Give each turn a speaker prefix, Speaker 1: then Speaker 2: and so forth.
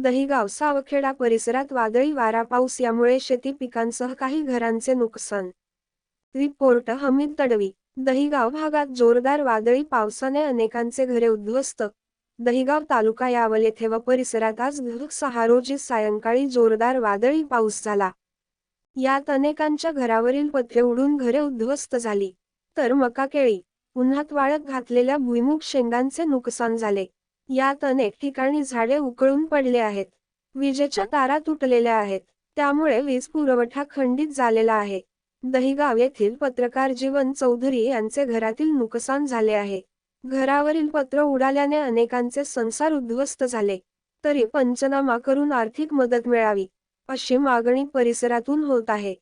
Speaker 1: दहिगाव सावखेडा परिसरात वादळी वारा पाऊस यामुळे शेती पिकांसह काही घरांचे नुकसान. रिपोर्ट हमीद तडवी. दहिगाव भागात जोरदार वादळी पावसाने अनेकांचे घरे उद्ध्वस्त. दहिगाव तालुका यावल येथे व परिसरात आज 6 रोजी सायंकाळी जोरदार वादळी पाऊस झाला. यात अनेकांच्या घरावरील पत्रे उडून घरे उद्ध्वस्त झाली, तर मका, केळी, उन्हात वाळत घातलेल्या भुईमूग शेंगांचे नुकसान झाले. यात अनेक ठिकाणी झाडे उकळून पडले आहेत. विजेच्या तारा तुटलेल्या आहेत, त्यामुळे वीज पुरवठा खंडित झालेला आहे. दहिगाव येथील पत्रकार जीवन चौधरी यांचे घरातील नुकसान झाले आहे. घरावरील पत्र उडाल्याने अनेकांचे संसार उद्ध्वस्त झाले, तरी पंचनामा करून आर्थिक मदत मिळावी, अशी मागणी परिसरातून होत आहे.